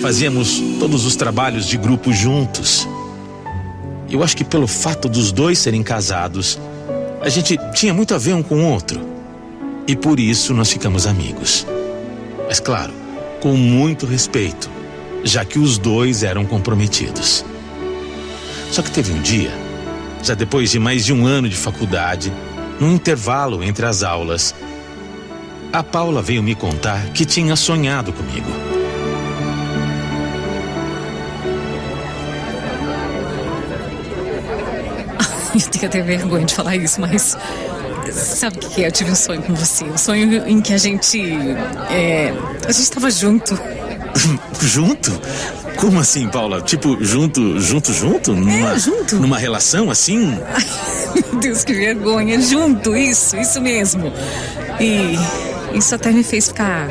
Fazíamos todos os trabalhos de grupo juntos. Eu acho que pelo fato dos dois serem casados, a gente tinha muito a ver um com o outro. E por isso nós ficamos amigos. Mas claro, com muito respeito, já que os dois eram comprometidos. Só que teve um dia, já depois de mais de 1 ano de faculdade, num intervalo entre as aulas, a Paula veio me contar que tinha sonhado comigo. Eu tenho até vergonha de falar isso, mas sabe o que é? Eu tive um sonho com você. Um sonho em que a gente estava junto. Junto? Como assim, Paula? Tipo, junto? Junto? Junto. Numa relação assim? Ai, meu Deus, que vergonha. Junto, isso mesmo. E isso até me fez ficar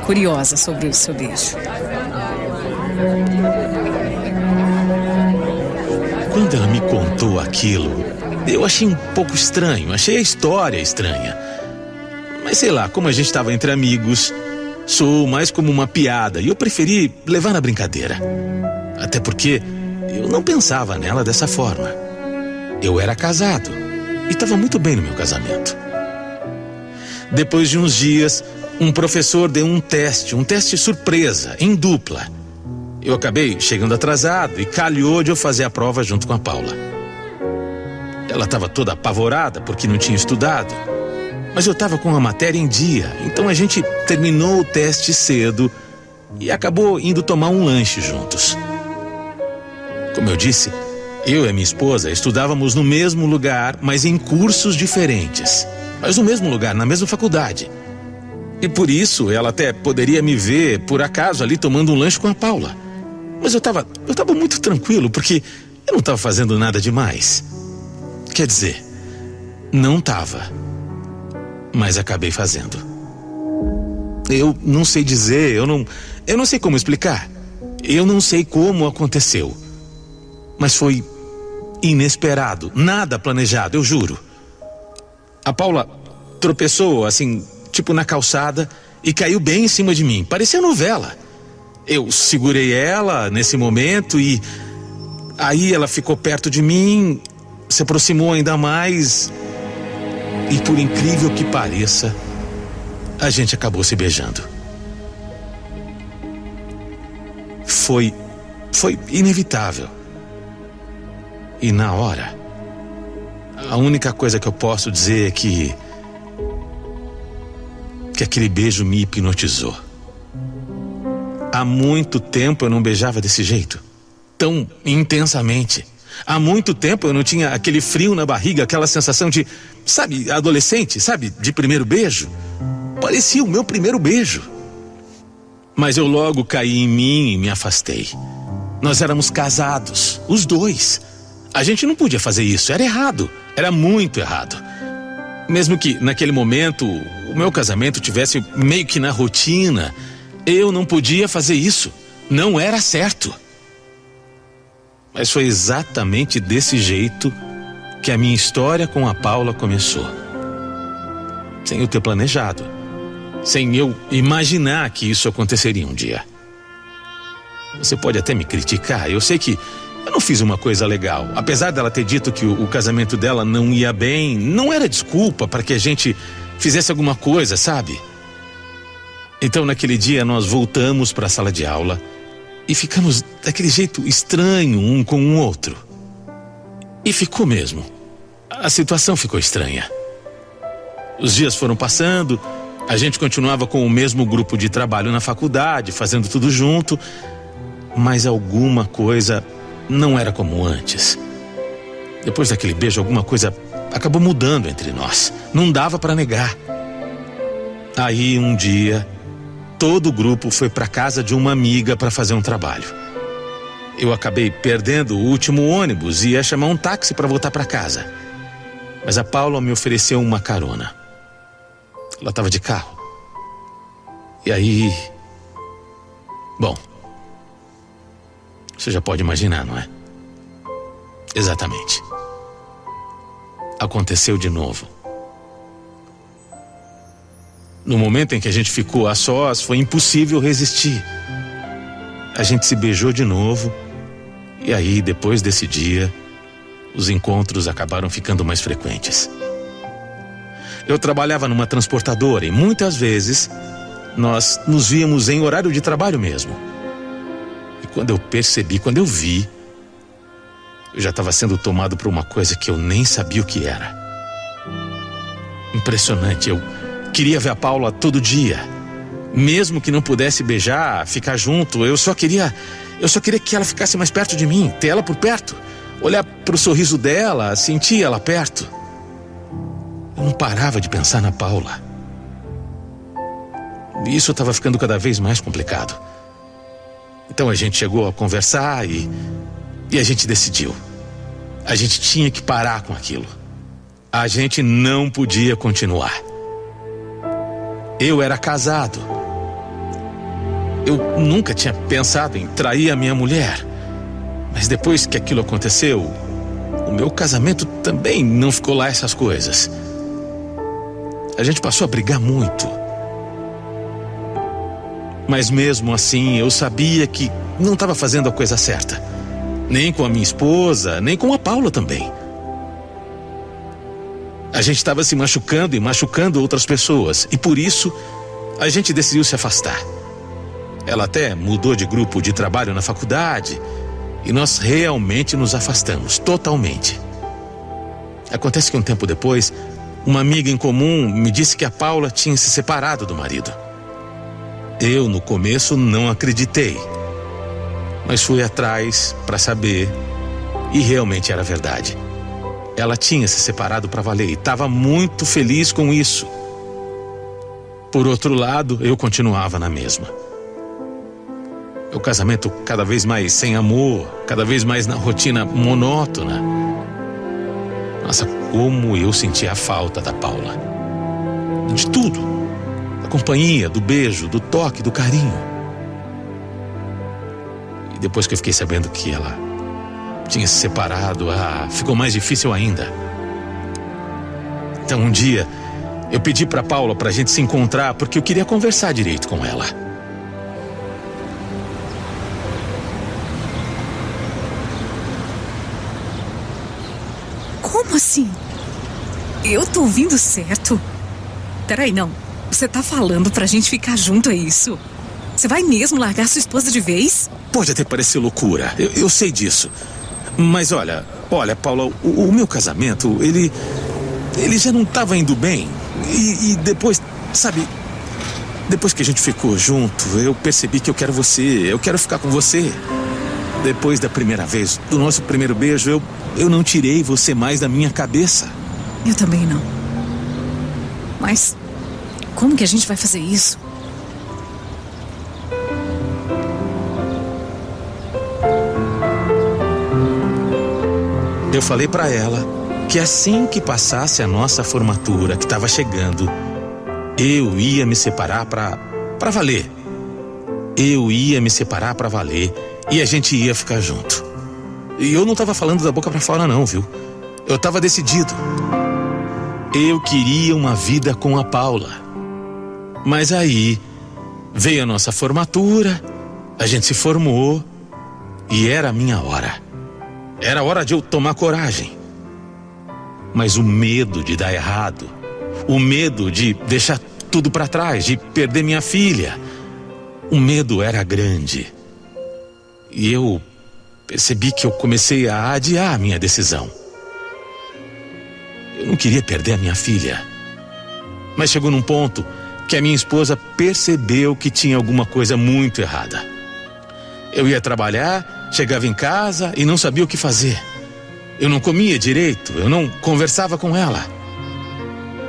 curiosa sobre o seu beijo. Quando ela me contou aquilo, eu achei um pouco estranho, achei a história estranha. Mas sei lá, como a gente estava entre amigos, soou mais como uma piada e eu preferi levar na brincadeira. Até porque eu não pensava nela dessa forma. Eu era casado e estava muito bem no meu casamento. Depois de uns dias, um professor deu um teste surpresa, em dupla. Eu acabei chegando atrasado e calhou de eu fazer a prova junto com a Paula. Ela estava toda apavorada porque não tinha estudado, mas eu estava com a matéria em dia, então a gente terminou o teste cedo e acabou indo tomar um lanche juntos. Como eu disse, eu e a minha esposa estudávamos no mesmo lugar, mas em cursos diferentes. Mas no mesmo lugar, na mesma faculdade. E por isso ela até poderia me ver, por acaso, ali tomando um lanche com a Paula. Mas eu tava muito tranquilo, porque eu não estava fazendo nada demais. Quer dizer, não estava, mas acabei fazendo. Eu não sei dizer, eu não sei como explicar. Eu não sei como aconteceu. Mas foi inesperado, nada planejado, eu juro. A Paula tropeçou, assim, tipo na calçada, e caiu bem em cima de mim, parecia novela. Eu segurei ela nesse momento e aí ela ficou perto de mim, se aproximou ainda mais e, por incrível que pareça, a gente acabou se beijando. Foi inevitável. E na hora, a única coisa que eu posso dizer é que aquele beijo me hipnotizou. Há muito tempo eu não beijava desse jeito, tão intensamente. Há muito tempo eu não tinha aquele frio na barriga, aquela sensação de, sabe, adolescente, sabe, de primeiro beijo. Parecia o meu primeiro beijo. Mas eu logo caí em mim e me afastei. Nós éramos casados, os dois. A gente não podia fazer isso, era errado, era muito errado. Mesmo que naquele momento o meu casamento tivesse meio que na rotina, eu não podia fazer isso, não era certo. Mas foi exatamente desse jeito que a minha história com a Paula começou. Sem eu ter planejado, sem eu imaginar que isso aconteceria um dia. Você pode até me criticar, eu sei que eu não fiz uma coisa legal. Apesar dela ter dito que o casamento dela não ia bem, não era desculpa para que a gente fizesse alguma coisa, sabe? Então naquele dia nós voltamos para a sala de aula e ficamos daquele jeito estranho um com o outro. E ficou mesmo. A situação ficou estranha. Os dias foram passando, a gente continuava com o mesmo grupo de trabalho na faculdade, fazendo tudo junto, mas alguma coisa não era como antes. Depois daquele beijo, alguma coisa acabou mudando entre nós. Não dava para negar. Aí um dia, todo o grupo foi para casa de uma amiga para fazer um trabalho. Eu acabei perdendo o último ônibus e ia chamar um táxi para voltar para casa. Mas a Paula me ofereceu uma carona. Ela estava de carro. E aí... Bom, você já pode imaginar, não é? Exatamente. Aconteceu de novo. No momento em que a gente ficou a sós, foi impossível resistir. a gente se beijou de novo. E aí, depois desse dia, os encontros acabaram ficando mais frequentes. Eu trabalhava numa transportadora e muitas vezes nós nos víamos em horário de trabalho mesmo. E quando eu vi, eu já estava sendo tomado por uma coisa que eu nem sabia o que era. Impressionante, eu queria ver a Paula todo dia. Mesmo que não pudesse beijar, ficar junto, eu só queria que ela ficasse mais perto de mim, ter ela por perto, olhar para o sorriso dela, sentir ela perto. Eu não parava de pensar na Paula. E isso estava ficando cada vez mais complicado. Então a gente chegou a conversar e a gente decidiu. A gente tinha que parar com aquilo. A gente não podia continuar. Eu era casado. Eu nunca tinha pensado em trair a minha mulher. Mas depois que aquilo aconteceu, o meu casamento também não ficou lá essas coisas. A gente passou a brigar muito. Mas mesmo assim, eu sabia que não estava fazendo a coisa certa. Nem com a minha esposa, nem com a Paula também. A gente estava se machucando e machucando outras pessoas. E por isso, a gente decidiu se afastar. Ela até mudou de grupo de trabalho na faculdade. E nós realmente nos afastamos, totalmente. Acontece que um tempo depois, uma amiga em comum me disse que a Paula tinha se separado do marido. Eu, no começo, não acreditei. Mas fui atrás para saber. E realmente era verdade. Ela tinha se separado para valer e estava muito feliz com isso. Por outro lado, eu continuava na mesma. O casamento cada vez mais sem amor, cada vez mais na rotina monótona. Nossa, como eu sentia a falta da Paula. De tudo. Da companhia, do beijo, do toque, do carinho. E depois que eu fiquei sabendo que ela tinha se separado, ficou mais difícil ainda. Então um dia, eu pedi pra Paula pra gente se encontrar porque eu queria conversar direito com ela. Como assim? Eu tô ouvindo certo? Peraí, não. Você tá falando pra gente ficar junto, é isso? Você vai mesmo largar sua esposa de vez? Pode até parecer loucura, eu sei disso. Mas olha, Paula, o meu casamento, ele já não estava indo bem. E depois, sabe, depois que a gente ficou junto, eu percebi que eu quero você, eu quero ficar com você. Depois da primeira vez, do nosso primeiro beijo, eu não tirei você mais da minha cabeça. Eu também não. Mas como que a gente vai fazer isso? Eu falei pra ela que assim que passasse a nossa formatura, que estava chegando, eu ia me separar pra valer. Eu ia me separar pra valer e a gente ia ficar junto. E eu não estava falando da boca pra fora não, viu? Eu estava decidido. Eu queria uma vida com a Paula. Mas aí veio a nossa formatura, a gente se formou e era a minha hora. Era hora de eu tomar coragem. Mas o medo de dar errado, o medo de deixar tudo para trás, de perder minha filha, o medo era grande. E eu percebi que eu comecei a adiar a minha decisão. Eu não queria perder a minha filha. Mas chegou num ponto que a minha esposa percebeu que tinha alguma coisa muito errada. Eu ia trabalhar, chegava em casa e não sabia o que fazer. Eu não comia direito, eu não conversava com ela.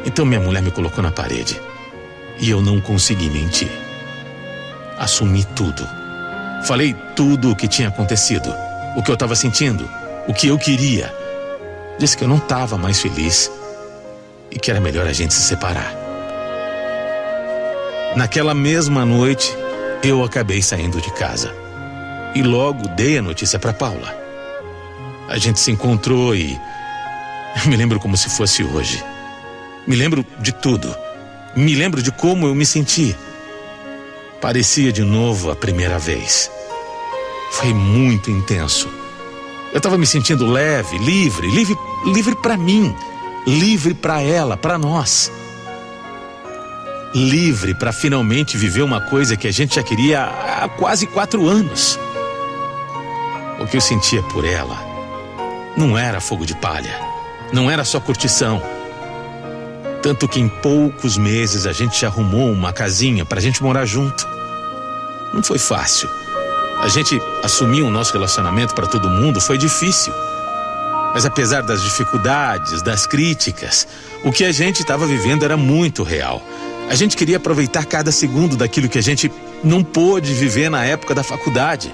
Então minha mulher me colocou na parede. E eu não consegui mentir. Assumi tudo. Falei tudo o que tinha acontecido, o que eu estava sentindo, o que eu queria. Disse que eu não estava mais feliz e que era melhor a gente se separar. Naquela mesma noite, eu acabei saindo de casa. E logo dei a notícia para Paula. A gente se encontrou e eu me lembro como se fosse hoje. Me lembro de tudo. Me lembro de como eu me senti. Parecia de novo a primeira vez. Foi muito intenso. Eu estava me sentindo leve, livre para mim, livre para ela, para nós. Livre para finalmente viver uma coisa que a gente já queria há quase 4 anos. O que eu sentia por ela não era fogo de palha, não era só curtição. Tanto que em poucos meses a gente já arrumou uma casinha pra gente morar junto. Não foi fácil. A gente assumir o nosso relacionamento pra todo mundo foi difícil. Mas apesar das dificuldades, das críticas, o que a gente estava vivendo era muito real. A gente queria aproveitar cada segundo daquilo que a gente não pôde viver na época da faculdade.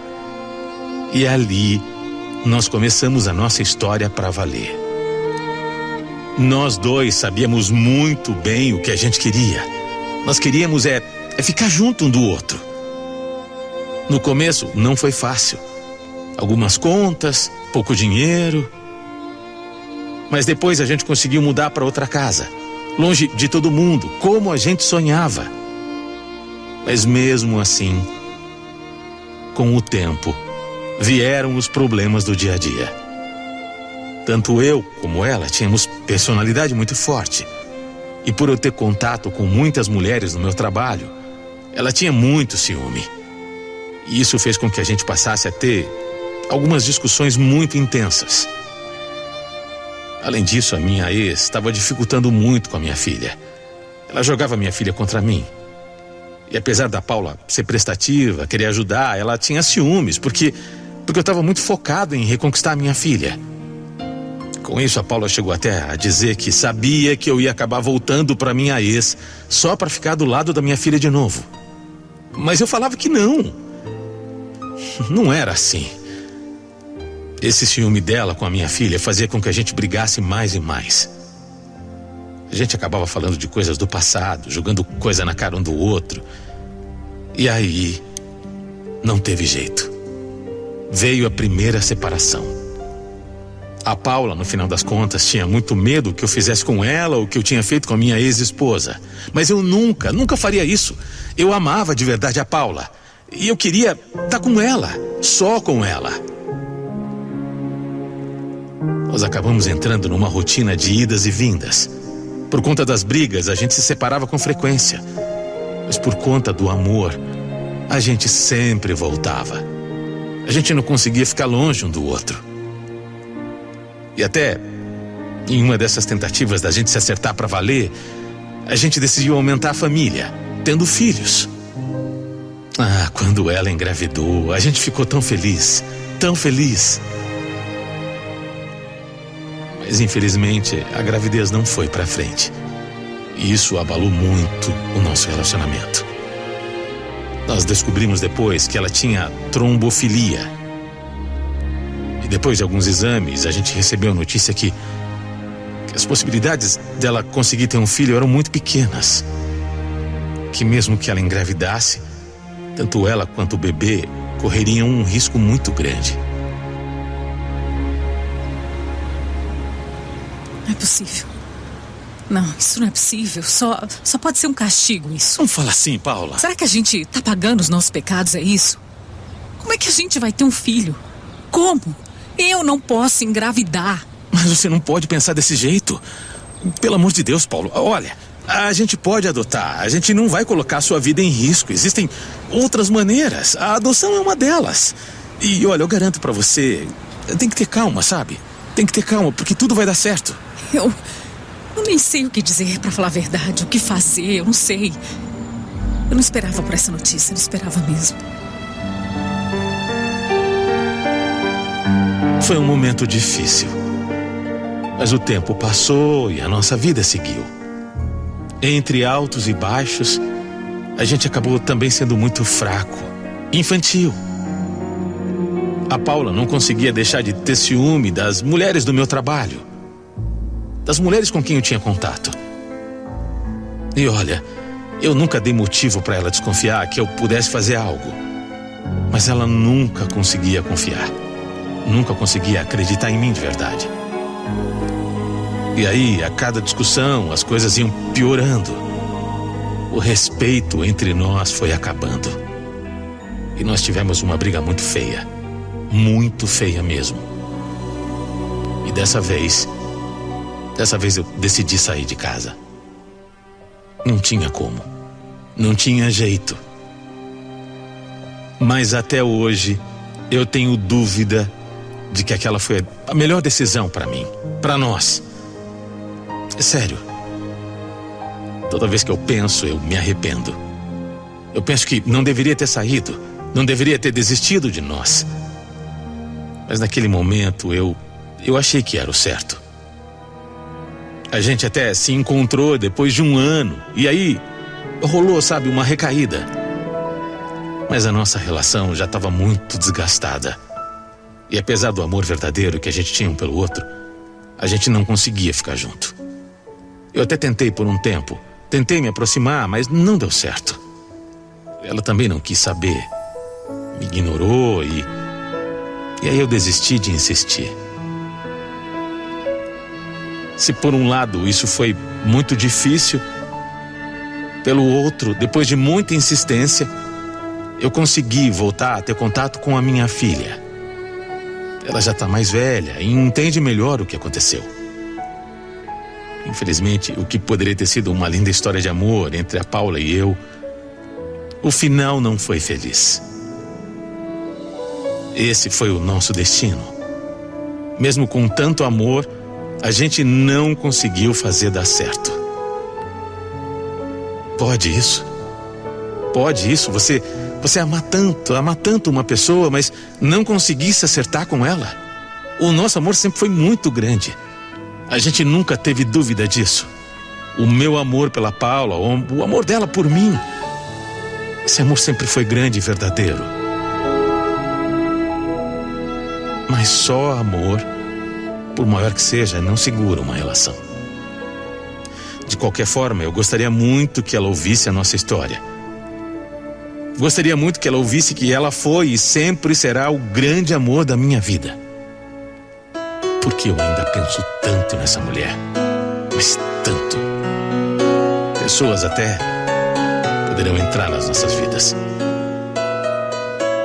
E ali nós começamos a nossa história pra valer. Nós dois sabíamos muito bem o que a gente queria. Nós queríamos ficar junto um do outro. No começo não foi fácil. Algumas contas, pouco dinheiro. Mas depois a gente conseguiu mudar para outra casa, longe de todo mundo, como a gente sonhava. Mas mesmo assim, com o tempo, vieram os problemas do dia a dia. Tanto eu como ela tínhamos personalidade muito forte. E por eu ter contato com muitas mulheres no meu trabalho, ela tinha muito ciúme. E isso fez com que a gente passasse a ter algumas discussões muito intensas. Além disso, a minha ex estava dificultando muito com a minha filha. Ela jogava minha filha contra mim. E apesar da Paula ser prestativa, querer ajudar, ela tinha ciúmes, porque eu estava muito focado em reconquistar a minha filha. Com isso, a Paula chegou até a dizer que sabia que eu ia acabar voltando para minha ex só para ficar do lado da minha filha de novo. Mas eu falava que não. Não era assim. Esse ciúme dela com a minha filha fazia com que a gente brigasse mais e mais. A gente acabava falando de coisas do passado, jogando coisa na cara um do outro. E aí, não teve jeito. Veio a primeira separação. A Paula, no final das contas, tinha muito medo que eu fizesse com ela o que eu tinha feito com a minha ex-esposa. Mas eu nunca faria isso. Eu amava de verdade a Paula. E eu queria estar com ela, só com ela. Nós acabamos entrando numa rotina de idas e vindas. Por conta das brigas, a gente se separava com frequência. Mas por conta do amor, a gente sempre voltava. A gente não conseguia ficar longe um do outro. E até em uma dessas tentativas da gente se acertar para valer, a gente decidiu aumentar a família, tendo filhos. Quando ela engravidou, a gente ficou tão feliz, tão feliz. Mas infelizmente a gravidez não foi para frente. E isso abalou muito o nosso relacionamento. Nós descobrimos depois que ela tinha trombofilia. E depois de alguns exames, a gente recebeu a notícia que as possibilidades dela conseguir ter um filho eram muito pequenas. Que mesmo que ela engravidasse, tanto ela quanto o bebê correriam um risco muito grande. Não é possível. Não, isso não é possível. Só pode ser um castigo isso. Não fala assim, Paula. Será que a gente tá pagando os nossos pecados, é isso? Como é que a gente vai ter um filho? Como? Eu não posso engravidar. Mas você não pode pensar desse jeito. Pelo amor de Deus, Paulo. Olha, a gente pode adotar. A gente não vai colocar a sua vida em risco. Existem outras maneiras. A adoção é uma delas. E olha, eu garanto pra você, tem que ter calma, sabe? Tem que ter calma, porque tudo vai dar certo. Eu nem sei o que dizer, pra falar a verdade. O que fazer, eu não sei. Eu não esperava por essa notícia, não esperava mesmo. Foi um momento difícil. Mas o tempo passou e a nossa vida seguiu. Entre altos e baixos, a gente acabou também sendo muito fraco, infantil. A Paula não conseguia deixar de ter ciúme das mulheres do meu trabalho, das mulheres com quem eu tinha contato. E olha, eu nunca dei motivo para ela desconfiar que eu pudesse fazer algo. Mas ela nunca conseguia confiar. Nunca conseguia acreditar em mim de verdade. E aí, a cada discussão, as coisas iam piorando. O respeito entre nós foi acabando. E nós tivemos uma briga muito feia. muito feia mesmo. E dessa vez eu decidi sair de casa. Não tinha como, não tinha jeito. Mas até hoje eu tenho dúvida de que aquela foi a melhor decisão para mim, para nós. É sério. Toda vez que eu penso, eu me arrependo. Eu penso que não deveria ter saído, não deveria ter desistido de nós. Mas naquele momento eu achei que era o certo. A gente até se encontrou depois de 1 ano, e aí rolou, sabe, uma recaída. Mas a nossa relação já estava muito desgastada. E apesar do amor verdadeiro que a gente tinha um pelo outro, a gente não conseguia ficar junto. Eu até tentei por um tempo, tentei me aproximar, mas não deu certo. Ela também não quis saber, me ignorou e aí eu desisti de insistir. Se por um lado isso foi muito difícil, pelo outro, depois de muita insistência, eu consegui voltar a ter contato com a minha filha. Ela já está mais velha e entende melhor o que aconteceu. Infelizmente, o que poderia ter sido uma linda história de amor entre a Paula e eu, o final não foi feliz. Esse foi o nosso destino. Mesmo com tanto amor, a gente não conseguiu fazer dar certo. Pode isso? Pode isso? Você amar tanto uma pessoa, mas não conseguir se acertar com ela? O nosso amor sempre foi muito grande. A gente nunca teve dúvida disso. O meu amor pela Paula, o amor dela por mim, esse amor sempre foi grande e verdadeiro. Mas só amor, por maior que seja, não segura uma relação. De qualquer forma, eu gostaria muito que ela ouvisse a nossa história. Gostaria muito que ela ouvisse que ela foi e sempre será o grande amor da minha vida. Porque eu ainda penso tanto nessa mulher. Mas tanto. Pessoas até poderão entrar nas nossas vidas.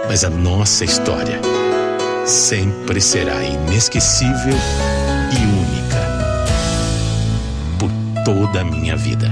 Mas a nossa história sempre será inesquecível e única. Por toda a minha vida.